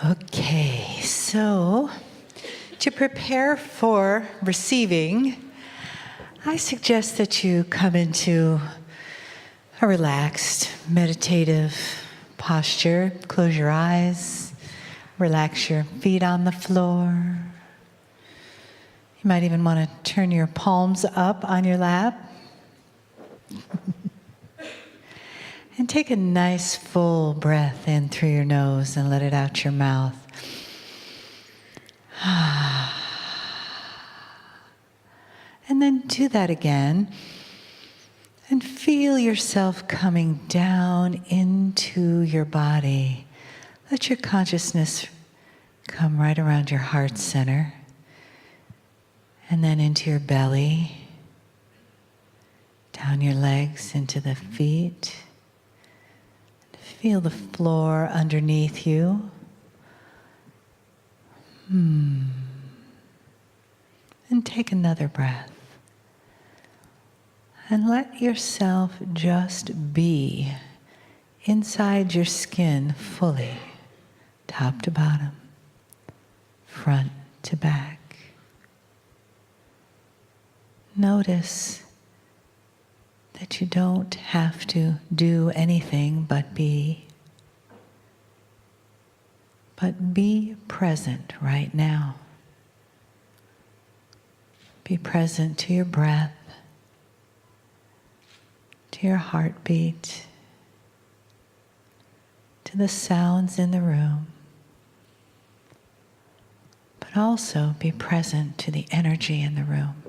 Okay, so to prepare for receiving, I suggest that you come into a relaxed, meditative posture. Close your eyes, relax your feet on the floor. You might even want to turn your palms up on your lap. And take a nice full breath in through your nose and let it out your mouth. And then do that again. And feel yourself coming down into your body. Let your consciousness come right around your heart center. And then into your belly. Down your legs into the feet. Feel the floor underneath you. And take another breath. And let yourself just be inside your skin fully, top to bottom, front to back. Notice that you don't have to do anything but be. But be present right now. Be present to your breath, to your heartbeat, to the sounds in the room. But also be present to the energy in the room,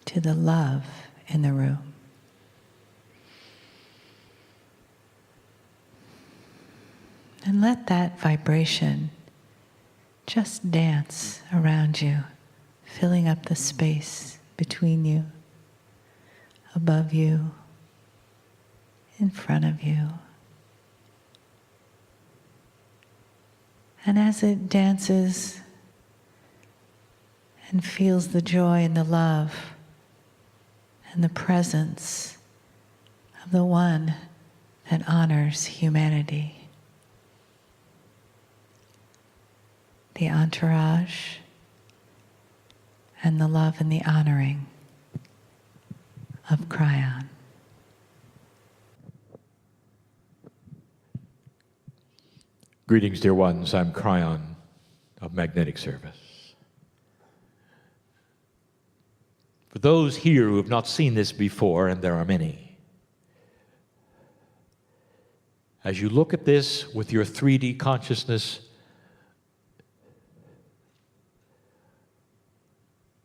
to the love in the room. And let that vibration just dance around you, filling up the space between you, above you, in front of you. And as it dances and feels the joy and the love and the presence of the one that honors humanity, the entourage, and the love and the honoring of Kryon. Greetings, dear ones. I'm Kryon of Magnetic Service. For those here who have not seen this before, and there are many, as you look at this with your 3D consciousness,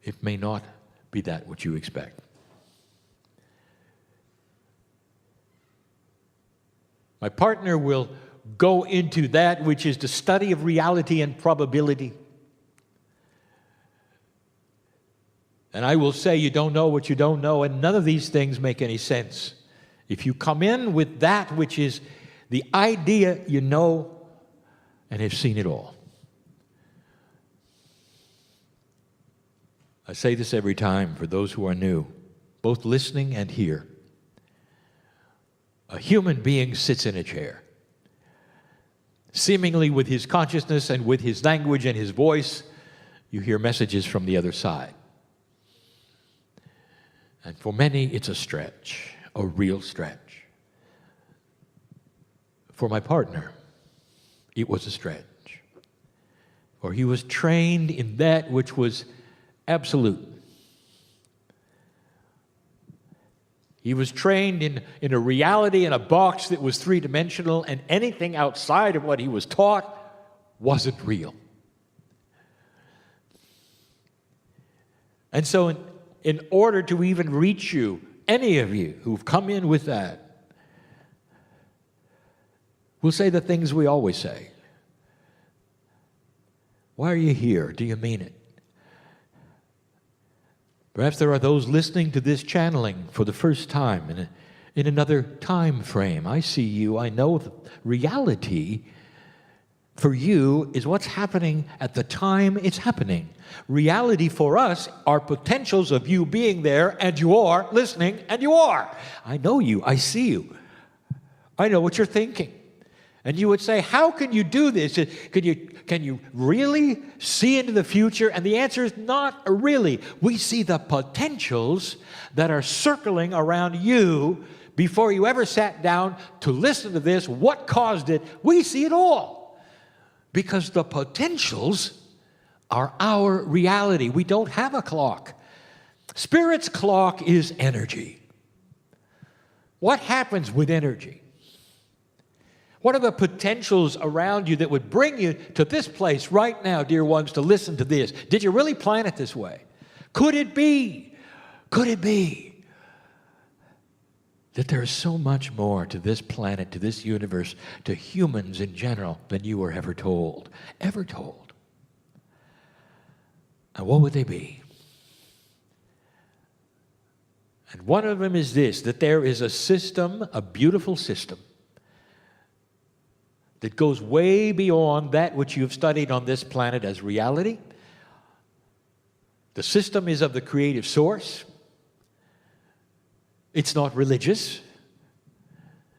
it may not be that which you expect. My partner will go into that which is the study of reality and probability. And I will say you don't know what you don't know, and none of these things make any sense. If you come in with that which is the idea you know and have seen it all. I say this every time for those who are new, both listening and here. A human being sits in a chair, seemingly with his consciousness and with his language and his voice, you hear messages from the other side. And for many, it's a stretch, a real stretch. For my partner, it was a stretch. For he was trained in that which was absolute. He was trained in a reality in a box that was three-dimensional, and anything outside of what he was taught wasn't real. And so in order to even reach you, any of you who've come in with that, we'll say the things we always say. Why are you here? Do you mean it? Perhaps there are those listening to this channeling for the first time in another time frame. I see you. I know the reality for you is what's happening at the time it's happening. Reality for us are potentials of you being there, and you are listening, and you are. I know you. I see you. I know what you're thinking. And you would say, how can you do this? Can you really see into the future? And the answer is not really. We see the potentials that are circling around you before you ever sat down to listen to this. What caused it? We see it all. Because the potentials are our reality. We don't have a clock. Spirit's clock is energy. What happens with energy? What are the potentials around you that would bring you to this place right now, dear ones, to listen to this? Did you really plan it this way? Could it be that there is so much more to this planet, to this universe, to humans in general than you were ever told? Ever told? And what would they be? And one of them is this, that there is a system, a beautiful system, that goes way beyond that which you've studied on this planet as reality. The system is of the creative source. It's not religious.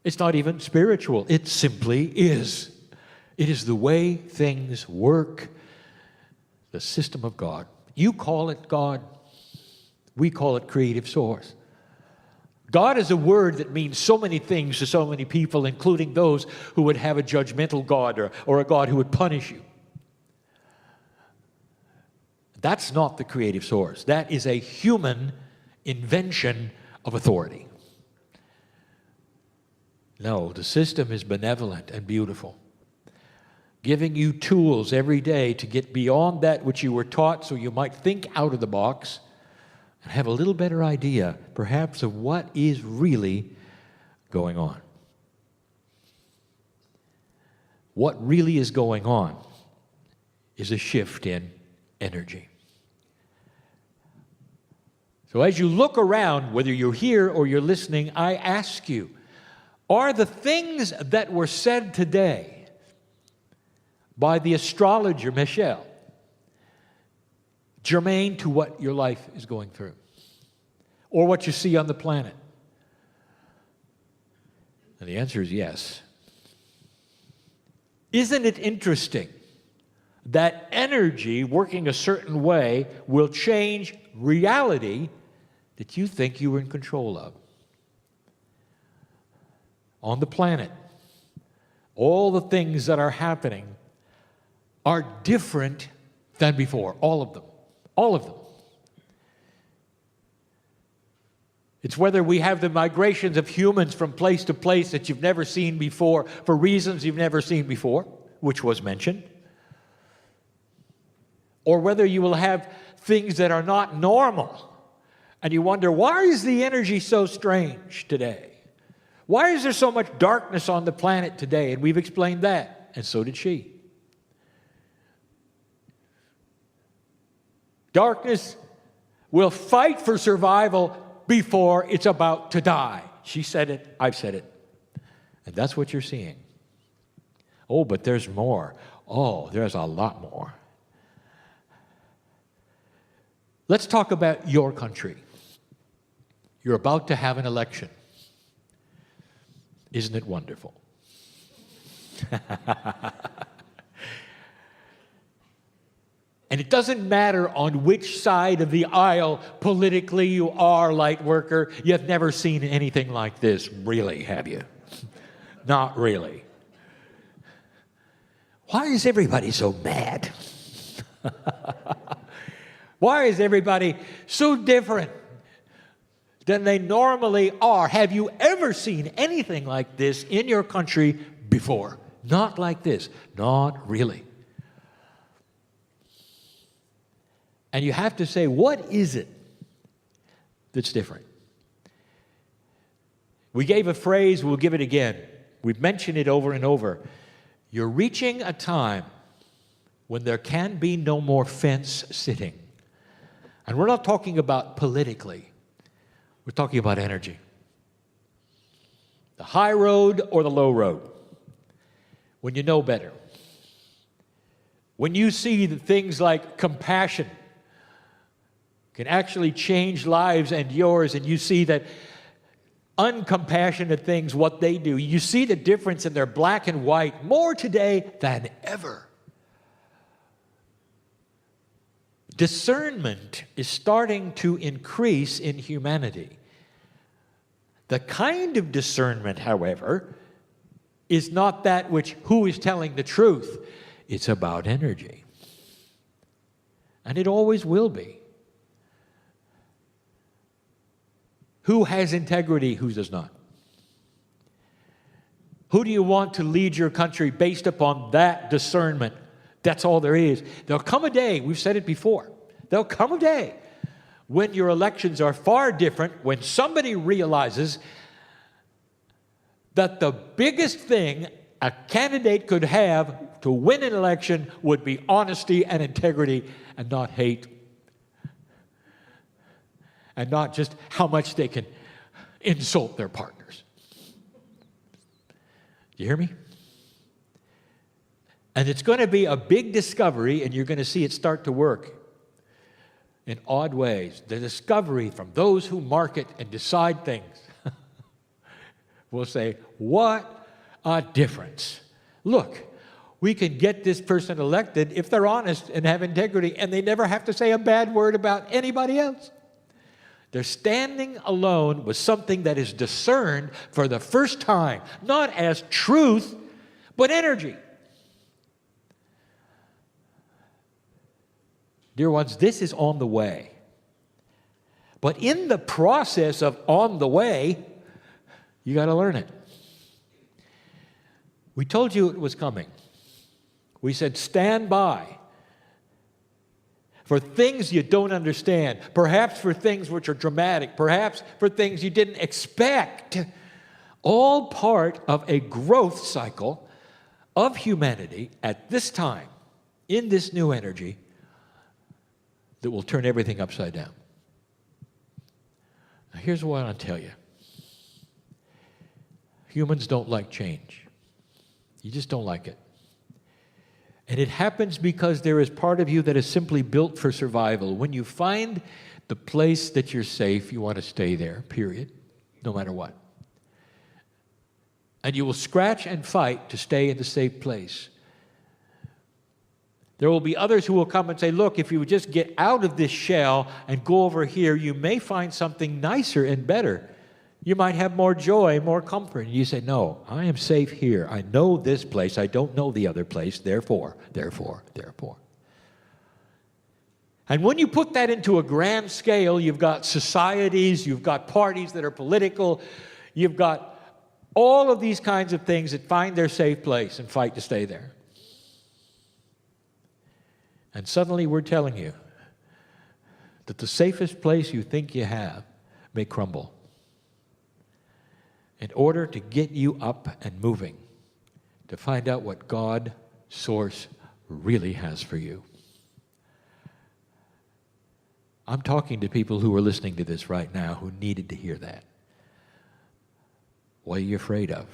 It's not even spiritual. It simply is. It is the way things work, the system of God. You call it God. We call it creative source. God is a word that means so many things to so many people, including those who would have a judgmental God or a God who would punish you. That's not the creative source. That is a human invention of authority. No, the system is benevolent and beautiful, giving you tools every day to get beyond that which you were taught so you might think out of the box and have a little better idea, perhaps, of what is really going on. What really is going on is a shift in energy. So as you look around, whether you're here or you're listening, I ask you, are the things that were said today by the astrologer Michelle germane to what your life is going through or what you see on the planet? And the answer is yes. Isn't it interesting that energy working a certain way will change reality that you think you were in control of? On the planet, all the things that are happening are different than before, all of them. All of them. It's whether we have the migrations of humans from place to place that you've never seen before for reasons you've never seen before, which was mentioned, or whether you will have things that are not normal and you wonder, why is the energy so strange today? Why is there so much darkness on the planet today? And we've explained that, and so did she. Darkness will fight for survival before it's about to die. She said it, I've said it. And that's what you're seeing. Oh, but there's more. Oh, there's a lot more. Let's talk about your country. You're about to have an election. Isn't it wonderful? And it doesn't matter on which side of the aisle politically you are, light worker. You've never seen anything like this, really, have you? Not really. Why is everybody so mad? Why is everybody so different than they normally are? Have you ever seen anything like this in your country before? Not like this. Not really. And you have to say, what is it that's different? We gave a phrase, we'll give it again. We've mentioned it over and over. You're reaching a time when there can be no more fence sitting. And we're not talking about politically. We're talking about energy. The high road or the low road. When you know better. When you see that things like compassion can actually change lives and yours, and you see that uncompassionate things, what they do. You see the difference in their black and white more today than ever. Discernment is starting to increase in humanity. The kind of discernment, however, is not that which who is telling the truth. It's about energy. And it always will be. Who has integrity, who does not? Who do you want to lead your country based upon that discernment? That's all there is. There'll come a day, we've said it before, there'll come a day when your elections are far different, when somebody realizes that the biggest thing a candidate could have to win an election would be honesty and integrity and not hate. And not just how much they can insult their partners. Do you hear me? And it's going to be a big discovery, and you're going to see it start to work in odd ways. The discovery from those who market and decide things will say, what a difference. Look, we can get this person elected if they're honest and have integrity, and they never have to say a bad word about anybody else. They're standing alone with something that is discerned for the first time, not as truth, but energy. Dear ones, this is on the way. But in the process of on the way, you got to learn it. We told you it was coming. We said, stand by for things you don't understand, perhaps for things which are dramatic, perhaps for things you didn't expect, all part of a growth cycle of humanity at this time, in this new energy, that will turn everything upside down. Now, here's what I'll tell you. Humans don't like change. You just don't like it. And it happens because there is part of you that is simply built for survival. When you find the place that you're safe, you want to stay there, period, no matter what. And you will scratch and fight to stay in the safe place. There will be others who will come and say, look, if you would just get out of this shell and go over here, you may find something nicer and better. You might have more joy, more comfort. And you say, no, I am safe here. I know this place. I don't know the other place. Therefore. And when you put that into a grand scale, you've got societies, you've got parties that are political, you've got all of these kinds of things that find their safe place and fight to stay there. And suddenly we're telling you that the safest place you think you have may crumble. In order to get you up and moving, to find out what God, Source, really has for you. I'm talking to people who are listening to this right now who needed to hear that. What are you afraid of?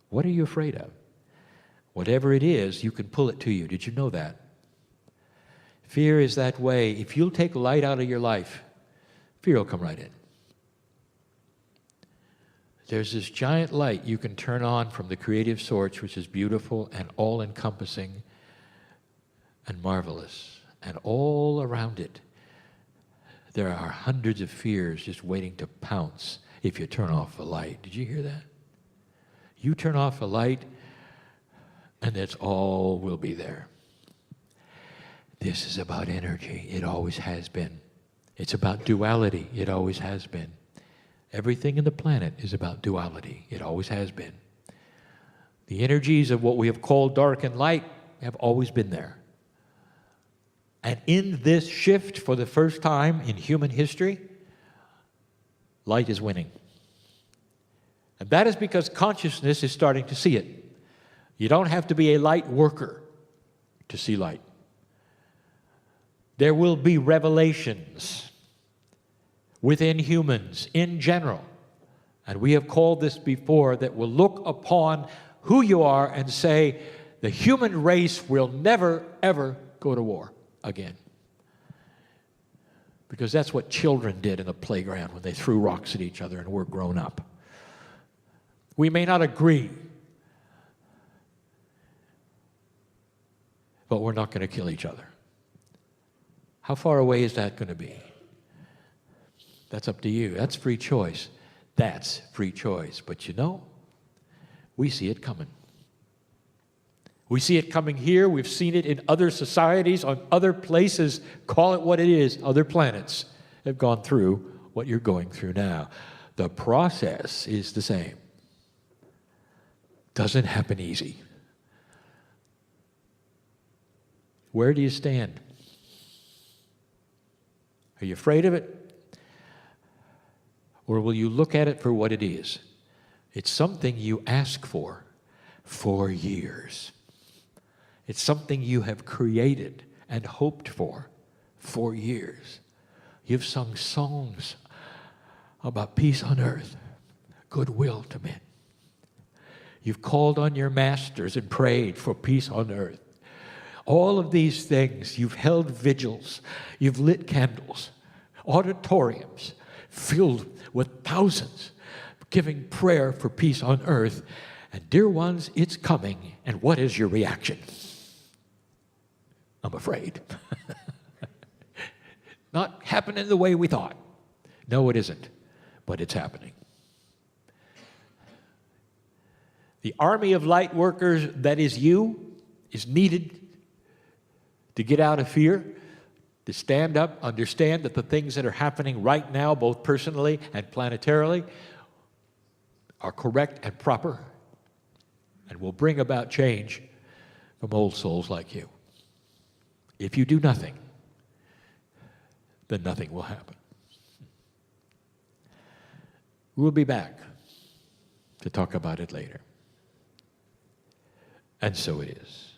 What are you afraid of? Whatever it is, you can pull it to you. Did you know that? Fear is that way. If you'll take light out of your life, fear will come right in. There's this giant light you can turn on from the creative source, which is beautiful and all-encompassing and marvelous. And all around it, there are hundreds of fears just waiting to pounce if you turn off the light. Did you hear that? You turn off the light, and that's all will be there. This is about energy. It always has been. It's about duality. It always has been. Everything in the planet is about duality. It always has been. The energies of what we have called dark and light have always been there. And in this shift, for the first time in human history, light is winning. And that is because consciousness is starting to see it. You don't have to be a light worker to see light. There will be revelations within humans in general, and we have called this before, that will look upon who you are and say, the human race will never, ever go to war again. Because that's what children did in the playground when they threw rocks at each other and were grown up. We may not agree, but we're not going to kill each other. How far away is that going to be? That's up to you. That's free choice. That's free choice. But you know, we see it coming. We see it coming here. We've seen it in other societies, on other places. Call it what it is. Other planets have gone through what you're going through now. The process is the same. Doesn't happen easy. Where do you stand? Are you afraid of it? Or will you look at it for what it is? It's something you ask for years. It's something you have created and hoped for years. You've sung songs about peace on earth, goodwill to men. You've called on your masters and prayed for peace on earth. All of these things, you've held vigils, you've lit candles, auditoriums filled with thousands giving prayer for peace on earth. And dear ones, it's coming. And what is your reaction? I'm afraid. Not happening the way we thought. No, it isn't. But it's happening. The army of light workers that is you is needed to get out of fear, to stand up, understand that the things that are happening right now, both personally and planetarily, are correct and proper and will bring about change from old souls like you. If you do nothing, then nothing will happen. We'll be back to talk about it later. And so it is.